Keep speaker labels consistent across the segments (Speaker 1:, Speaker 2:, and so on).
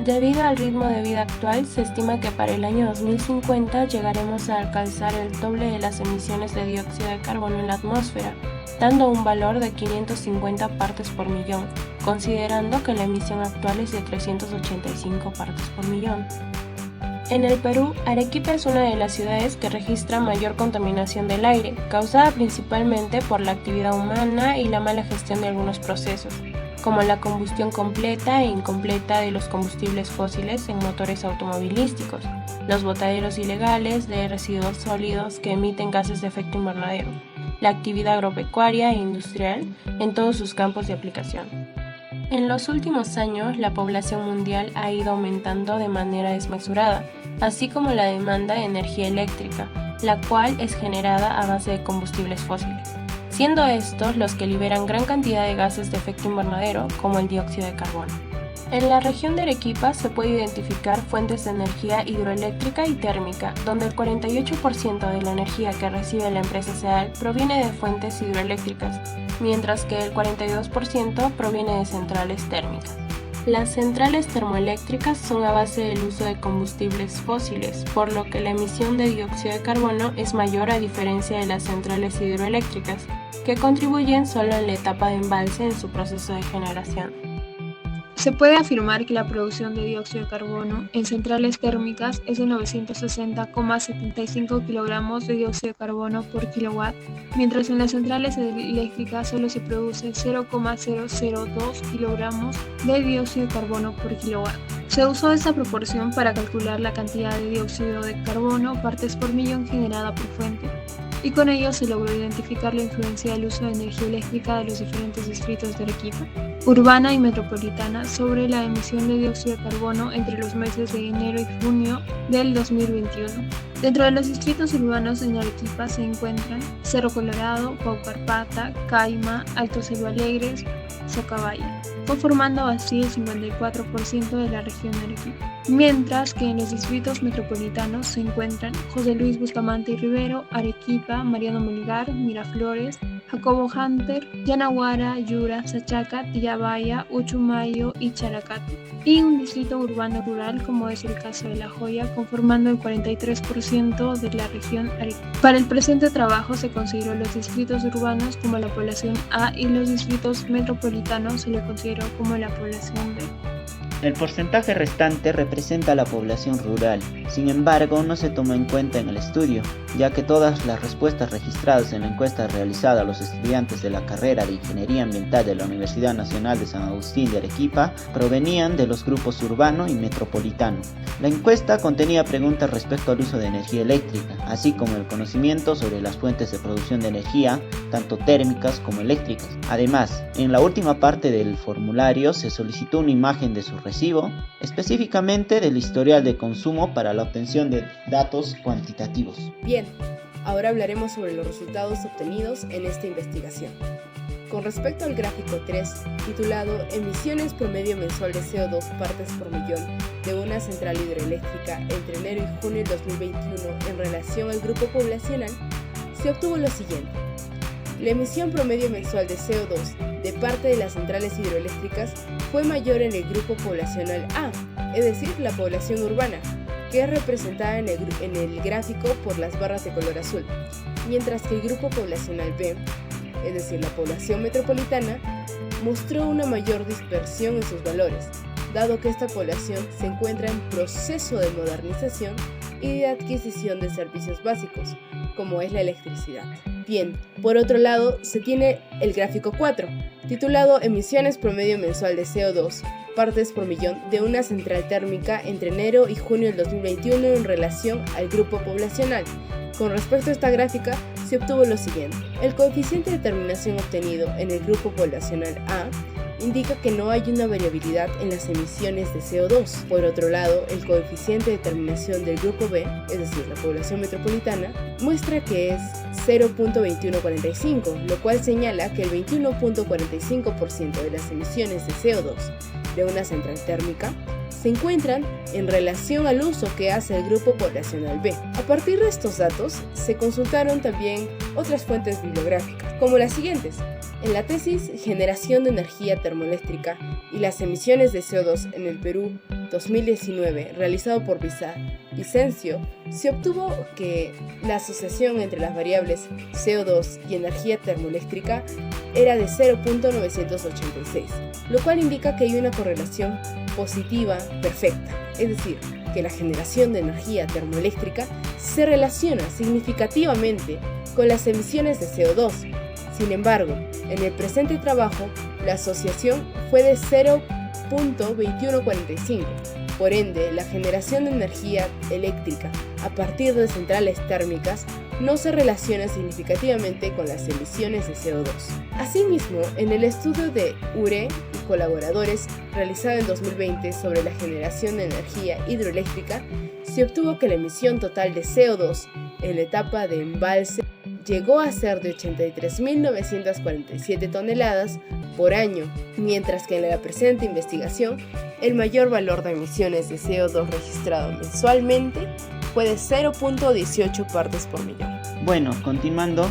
Speaker 1: Debido al ritmo de vida actual, se estima que para el año 2050 llegaremos a alcanzar el doble de las emisiones de dióxido de carbono en la atmósfera, dando un valor de 550 partes por millón, considerando que la emisión actual es de 385 partes por millón. En el Perú, Arequipa es una de las ciudades que registra mayor contaminación del aire, causada principalmente por la actividad humana y la mala gestión de algunos procesos, como la combustión completa e incompleta de los combustibles fósiles en motores automovilísticos, los botaderos ilegales de residuos sólidos que emiten gases de efecto invernadero, la actividad agropecuaria e industrial en todos sus campos de aplicación. En los últimos años, la población mundial ha ido aumentando de manera desmesurada, así como la demanda de energía eléctrica, la cual es generada a base de combustibles fósiles, siendo estos los que liberan gran cantidad de gases de efecto invernadero, como el dióxido de carbono. En la región de Arequipa se puede identificar fuentes de energía hidroeléctrica y térmica, donde el 48% de la energía que recibe la empresa SEAL proviene de fuentes hidroeléctricas, mientras que el 42% proviene de centrales térmicas. Las centrales termoeléctricas son a base del uso de combustibles fósiles, por lo que la emisión de dióxido de carbono es mayor a diferencia de las centrales hidroeléctricas, que contribuyen solo en la etapa de embalse en su proceso de generación.
Speaker 2: Se puede afirmar que la producción de dióxido de carbono en centrales térmicas es de 960,75 kilogramos de dióxido de carbono por kilowatt, mientras en las centrales eléctricas solo se produce 0,002 kilogramos de dióxido de carbono por kilowatt. Se usó esta proporción para calcular la cantidad de dióxido de carbono partes por millón generada por fuente, y con ello se logró identificar la influencia del uso de energía eléctrica de los diferentes distritos de Arequipa, urbana y metropolitana, sobre la emisión de dióxido de carbono entre los meses de enero y junio del 2021. Dentro de los distritos urbanos en Arequipa se encuentran Cerro Colorado, Paucarpata, Caima, Alto Selva Alegres, Socabaya, conformando así el 54% de la región de Arequipa, mientras que en los distritos metropolitanos se encuentran José Luis Bustamante y Rivero, Arequipa, Mariano Melgar, Miraflores, Jacobo Hunter, Yanaguara, Yura, Sachaca, Tillabaya, Uchumayo y Characate, y un distrito urbano rural como es el caso de La Joya, conformando el 43% de la región Arequipa. Para el presente trabajo se consideró los distritos urbanos como la población A y los distritos metropolitanos se le consideró como la población B.
Speaker 3: El porcentaje restante representa a la población rural, sin embargo no se tomó en cuenta en el estudio, ya que todas las respuestas registradas en la encuesta realizada a los estudiantes de la carrera de Ingeniería Ambiental de la Universidad Nacional de San Agustín de Arequipa provenían de los grupos urbano y metropolitano. La encuesta contenía preguntas respecto al uso de energía eléctrica, así como el conocimiento sobre las fuentes de producción de energía, tanto térmicas como eléctricas. Además, en la última parte del formulario se solicitó una imagen de su recibo, específicamente del historial de consumo para la obtención de datos cuantitativos.
Speaker 4: Bien, ahora hablaremos sobre los resultados obtenidos en esta investigación. Con respecto al gráfico 3, titulado Emisiones promedio mensual de CO2 partes por millón de una central hidroeléctrica entre enero y junio del 2021 en relación al grupo poblacional, se obtuvo lo siguiente. La emisión promedio mensual de CO2 de parte de las centrales hidroeléctricas fue mayor en el grupo poblacional A, es decir, la población urbana, que es representada en el gráfico por las barras de color azul, mientras que el grupo poblacional B, es decir, la población metropolitana, mostró una mayor dispersión en sus valores, dado que esta población se encuentra en proceso de modernización y de adquisición de servicios básicos, como es la electricidad. Bien, por otro lado, se tiene el gráfico 4, titulado Emisiones promedio mensual de CO2, partes por millón de una central térmica entre enero y junio del 2021 en relación al grupo poblacional. Con respecto a esta gráfica, se obtuvo lo siguiente. El coeficiente de terminación obtenido en el grupo poblacional A indica que no hay una variabilidad en las emisiones de CO2. Por otro lado, el coeficiente de terminación del grupo B, es decir, la población metropolitana, muestra que es 0.2145, lo cual señala que el 21.45% de las emisiones de CO2 de una central térmica se encuentran en relación al uso que hace el grupo poblacional B. A partir de estos datos, se consultaron también otras fuentes bibliográficas, como las siguientes. En la tesis Generación de energía termoeléctrica y las emisiones de CO2 en el Perú 2019, realizado por Vicencio, se obtuvo que la asociación entre las variables CO2 y energía termoeléctrica era de 0.986, lo cual indica que hay una correlación positiva perfecta, es decir, que la generación de energía termoeléctrica se relaciona significativamente con las emisiones de CO2. Sin embargo, en el presente trabajo, la asociación fue de 0.2145. Por ende, la generación de energía eléctrica a partir de centrales térmicas no se relaciona significativamente con las emisiones de CO2. Asimismo, en el estudio de Ure y colaboradores realizado en 2020 sobre la generación de energía hidroeléctrica, se obtuvo que la emisión total de CO2 en la etapa de embalse llegó a ser de 83.947 toneladas por año, mientras que en la presente investigación el mayor valor de emisiones de CO2 registrado mensualmente fue de 0.18 partes por millón.
Speaker 3: Bueno, continuando.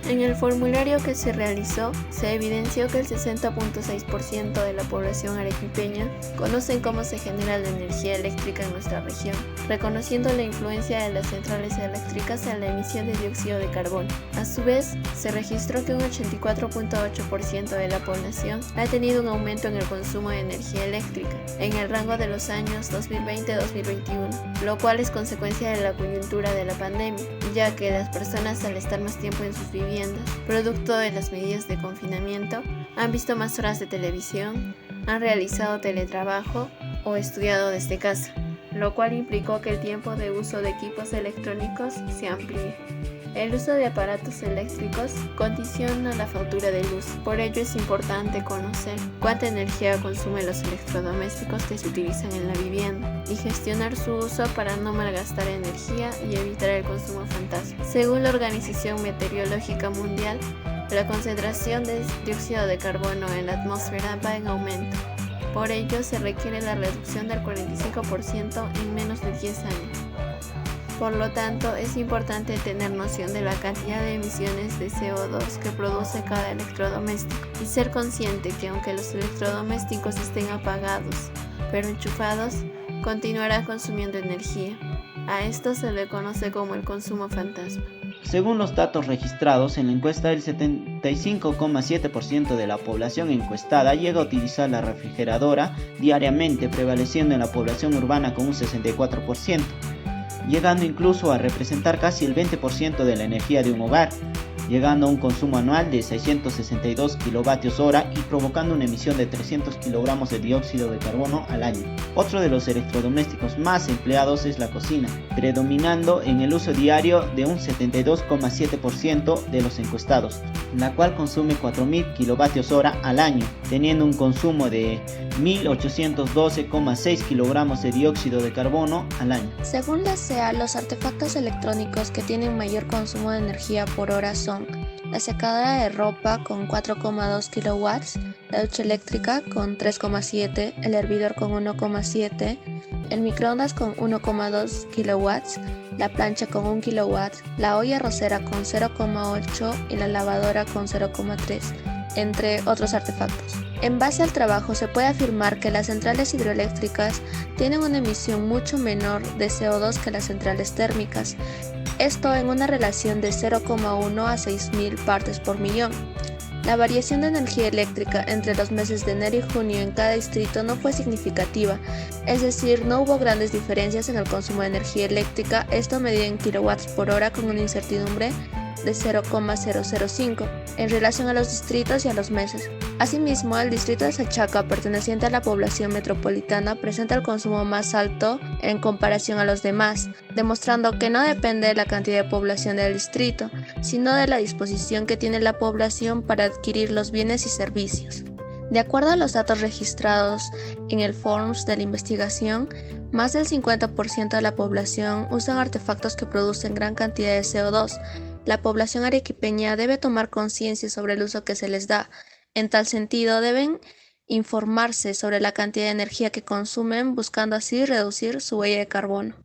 Speaker 5: En el formulario que se realizó, se evidenció que el 60.6% de la población arequipeña conocen cómo se genera la energía eléctrica en nuestra región, reconociendo la influencia de las centrales eléctricas en la emisión de dióxido de carbono. A su vez, se registró que un 84.8% de la población ha tenido un aumento en el consumo de energía eléctrica en el rango de los años 2020-2021, lo cual es consecuencia de la coyuntura de la pandemia, ya que las personas, al estar más tiempo en sus viviendas, producto de las medidas de confinamiento, han visto más horas de televisión, han realizado teletrabajo o estudiado desde casa, lo cual implicó que el tiempo de uso de equipos electrónicos se amplíe. El uso de aparatos eléctricos condiciona la factura de luz, por ello es importante conocer cuánta energía consumen los electrodomésticos que se utilizan en la vivienda y gestionar su uso para no malgastar energía y evitar el consumo fantasma. Según la Organización Meteorológica Mundial, la concentración de dióxido de carbono en la atmósfera va en aumento. Por ello se requiere la reducción del 45% en menos de 10 años. Por lo tanto, es importante tener noción de la cantidad de emisiones de CO2 que produce cada electrodoméstico y ser consciente que aunque los electrodomésticos estén apagados, pero enchufados, continuará consumiendo energía. A esto se le conoce como el consumo fantasma.
Speaker 3: Según los datos registrados en la encuesta, el 75,7% de la población encuestada llega a utilizar la refrigeradora diariamente, prevaleciendo en la población urbana con un 64%. Llegando incluso a representar casi el 20% de la energía de un hogar, llegando a un consumo anual de 662 kWh y provocando una emisión de 300 kilogramos de dióxido de carbono al año. Otro de los electrodomésticos más empleados es la cocina, predominando en el uso diario de un 72,7% de los encuestados, la cual consume 4.000 kWh al año, teniendo un consumo de 1.812,6 kilogramos de dióxido de carbono al año.
Speaker 6: Según la CEA, los artefactos electrónicos que tienen mayor consumo de energía por hora son la secadora de ropa con 4,2 kW, la ducha eléctrica con 3,7, el hervidor con 1,7, el microondas con 1,2 kW, la plancha con 1 kW, la olla arrocera con 0,8 y la lavadora con 0,3, entre otros artefactos. En base al trabajo se puede afirmar que las centrales hidroeléctricas tienen una emisión mucho menor de CO2 que las centrales térmicas, esto en una relación de 0,1 a 6.000 partes por millón. La variación de energía eléctrica entre los meses de enero y junio en cada distrito no fue significativa, es decir, no hubo grandes diferencias en el consumo de energía eléctrica, esto medido en kilowatts por hora con una incertidumbre de 0,005 en relación a los distritos y a los meses. Asimismo, el distrito de Sachaca, perteneciente a la población metropolitana, presenta el consumo más alto en comparación a los demás, demostrando que no depende de la cantidad de población del distrito, sino de la disposición que tiene la población para adquirir los bienes y servicios. De acuerdo a los datos registrados en el Forms de la investigación, más del 50% de la población usan artefactos que producen gran cantidad de CO2. La población arequipeña debe tomar conciencia sobre el uso que se les da. En tal sentido, deben informarse sobre la cantidad de energía que consumen, buscando así reducir su huella de carbono.